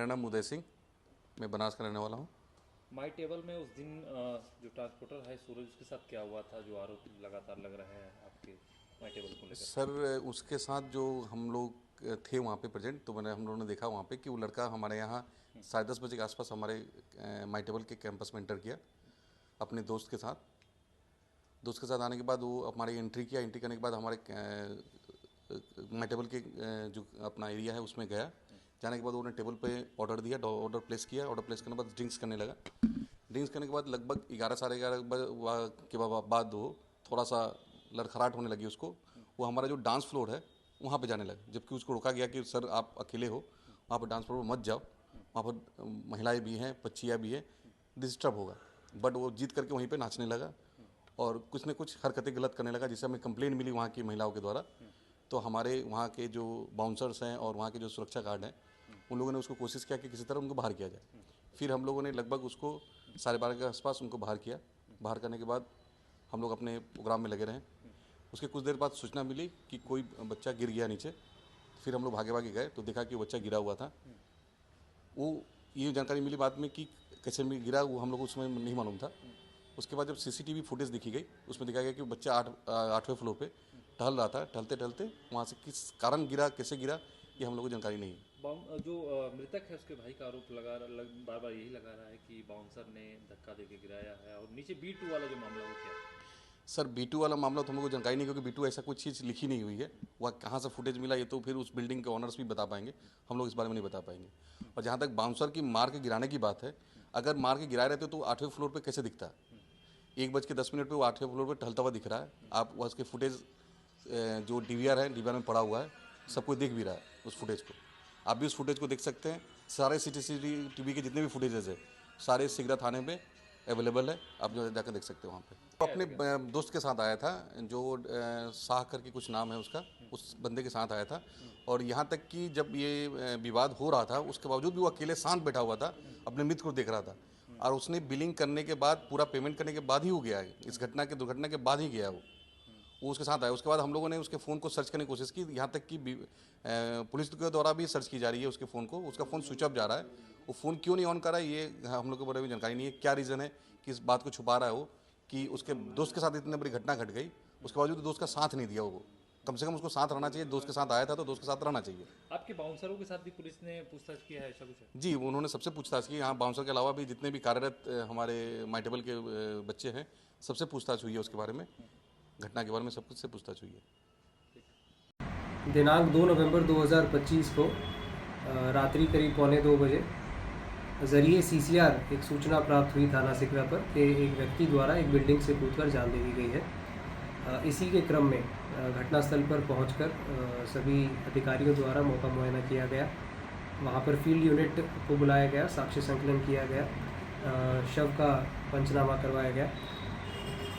नाम उदय सिंह, मैं बनारस का रहने वाला हूँ। माई टेबल में उस दिन जो ट्रांसपोर्टर है सूरज, उसके साथ क्या हुआ था जो आरोप लगातार लग रहे हैं आपके माई टेबल को लेकर? सर उसके साथ जो हम लोग थे वहाँ पे प्रेजेंट, तो हम लोगों ने देखा वहाँ पे कि वो लड़का हमारे यहाँ 10:30 बजे के आसपास हमारे माई टेबल के कैंपस में एंटर किया अपने दोस्त के साथ। दोस्त के साथ आने के बाद वो हमारी एंट्री किया। एंट्री करने के बाद हमारे माई टेबल के जो अपना एरिया है उसमें गया। जाने के बाद उन्होंने टेबल पे ऑर्डर दिया, ऑर्डर प्लेस किया। ऑर्डर प्लेस करने के बाद ड्रिंक्स करने लगा। ड्रिंक्स करने के बाद लगभग 11 साढ़े 11 के बाद वो थोड़ा सा लड़खड़ाहट होने लगी उसको। वो हमारा जो डांस फ्लोर है वहाँ पे जाने लगा, जबकि उसको रोका गया कि सर आप अकेले हो, वहाँ पर डांस फ्लोर पर मत जाओ, वहाँ पर महिलाएं भी हैं, बच्चियाँ भी हैं, डिस्टर्ब होगा। बट वो जीत करके वहीं पे नाचने लगा और कुछ न कुछ हरकतें गलत करने लगा, जिससे हमें कंप्लेंट मिली वहाँ की महिलाओं के द्वारा। तो हमारे वहाँ के जो बाउंसर्स हैं और वहाँ के जो सुरक्षा गार्ड हैं, उन लोगों ने उसको कोशिश किया कि किसी तरह उनको बाहर किया जाए। फिर हम लोगों ने लगभग उसको 12:30 के आसपास उनको बाहर किया। बाहर करने के बाद हम लोग अपने प्रोग्राम में लगे रहे। उसके कुछ देर बाद सूचना मिली कि कोई बच्चा गिर गया नीचे। फिर हम लोग भागे भागे गए तो देखा कि वो बच्चा गिरा हुआ था। वो ये जानकारी मिली बाद में कि कैसे में गिरा, वो हम लोग उसमें नहीं मालूम था। उसके बाद जब सीसीटीवी फुटेज दिखी गई, उसमें दिखाया गया कि वो बच्चा 8वें फ्लोर पे टहल रहा था। टहलते टहलते वहाँ से किस कारण गिरा, कैसे गिरा, ये हम लोग को जानकारी नहीं है। जो मृतक है उसके भाई का आरोप बार बार यही लगा रहा है कि बाउंसर ने धक्का देके गिराया है। और नीचे B2 वाला जो मामला वो क्या है? सर B2 वाला मामला तो हम लोग को जानकारी नहीं, क्योंकि B2 ऐसा कुछ चीज़ लिखी नहीं हुई है। वह कहाँ से फुटेज मिला ये तो फिर उस बिल्डिंग के ऑनर्स भी बता पाएंगे, हम लोग इस बारे में नहीं बता पाएंगे। और जहाँ तक बाउंसर की मार के गिराने की बात है, अगर मार के गिराए रहते तो 8वें फ्लोर पे कैसे दिखता है? 1:10 पे वो 8वें फ्लोर पे टहलता हुआ दिख रहा है। आप वह उसके फुटेज जो DVR है, DVR में पड़ा हुआ है, सब कोई देख भी रहा है उस फुटेज को। आप भी उस फुटेज को देख सकते हैं। सारे CCTV के जितने भी फुटेजेस है सारे सिगरा थाने में अवेलेबल है, आप जो जाकर देख सकते हो वहाँ पे। तो अपने दोस्त के साथ आया था, जो शाह करके कुछ नाम है उसका, उस बंदे के साथ आया था। और यहाँ तक कि जब ये विवाद हो रहा था उसके बावजूद भी वो अकेले शांत बैठा हुआ था, अपने मित्र को देख रहा था। और उसने बिलिंग करने के बाद, पूरा पेमेंट करने के बाद ही वो गया है। इस दुर्घटना के बाद ही गया वो उसके साथ आया। उसके बाद हम लोगों ने उसके फ़ोन को सर्च करने की कोशिश की, यहाँ तक कि पुलिस के द्वारा भी सर्च की जा रही है उसके फ़ोन को। उसका फ़ोन स्विच ऑफ जा रहा है। वो फ़ोन क्यों नहीं ऑन कर रहा है ये हम लोग को बारे में जानकारी नहीं है। क्या रीज़न है कि इस बात को छुपा रहा है वो, कि उसके दोस्त के साथ इतनी बड़ी घटना घट गई, उसके बावजूद दोस्त का साथ नहीं दिया वो। कम से कम उसको साथ रहना चाहिए। दोस्त के साथ आया था तो दोस्त के साथ रहना चाहिए। आपके बाउंसरों के साथ भी पुलिस ने पूछताछ किया है, ऐसा कुछ है? जी, उन्होंने सबसे पूछताछ की। यहाँ बाउंसर के अलावा भी जितने भी कार्यरत हमारे माई टेबल के बच्चे हैं, सबसे पूछताछ हुई है उसके बारे में, घटना के बारे में सब कुछ से पूछताछ हुई है। दिनांक 2 नवंबर 2025 को रात्रि करीब 1:45 बजे ज़रिए CCR एक सूचना प्राप्त हुई थाना सिकरा पर कि एक व्यक्ति द्वारा एक बिल्डिंग से कूदकर जान दे दी गई है। इसी के क्रम में घटनास्थल पर पहुंचकर सभी अधिकारियों द्वारा मौका मुआयना किया गया। वहां पर फील्ड यूनिट को बुलाया गया, साक्ष्य संकलन किया गया, शव का पंचनामा करवाया गया।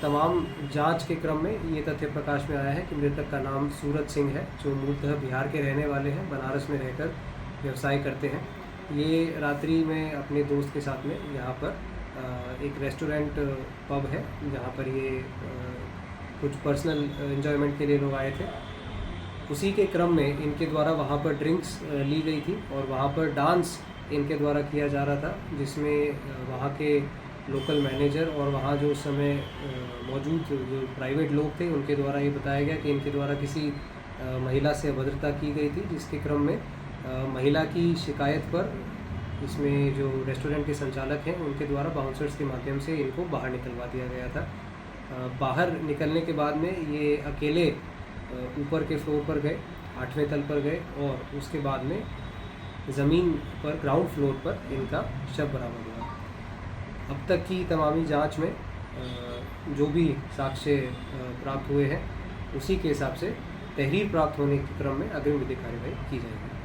तमाम जांच के क्रम में ये तथ्य प्रकाश में आया है कि मृतक का नाम सूरज सिंह है, जो मूलतः बिहार के रहने वाले हैं, बनारस में रहकर व्यवसाय करते हैं। ये रात्रि में अपने दोस्त के साथ में यहाँ पर एक रेस्टोरेंट पब है, जहाँ पर ये कुछ पर्सनल एंजॉयमेंट के लिए लोग आए थे। उसी के क्रम में इनके द्वारा वहाँ पर ड्रिंक्स ली गई थी और वहाँ पर डांस इनके द्वारा किया जा रहा था, जिसमें वहाँ के लोकल मैनेजर और वहाँ जो उस समय मौजूद जो प्राइवेट लोग थे उनके द्वारा ये बताया गया कि इनके द्वारा किसी महिला से अभद्रता की गई थी, जिसके क्रम में महिला की शिकायत पर इसमें जो रेस्टोरेंट के संचालक हैं उनके द्वारा बाउंसर्स के माध्यम से इनको बाहर निकलवा दिया गया था। बाहर निकलने के बाद में ये अकेले ऊपर के फ्लोर पर गए, 8वें तल पर गए और उसके बाद में ज़मीन पर ग्राउंड फ्लोर पर इनका शव बरामद हुआ। अब तक की तमामी जांच में जो भी साक्ष्य प्राप्त हुए हैं उसी के हिसाब से तहरीर प्राप्त होने के क्रम में अग्रिम विधिक कार्यवाही की जाएगी।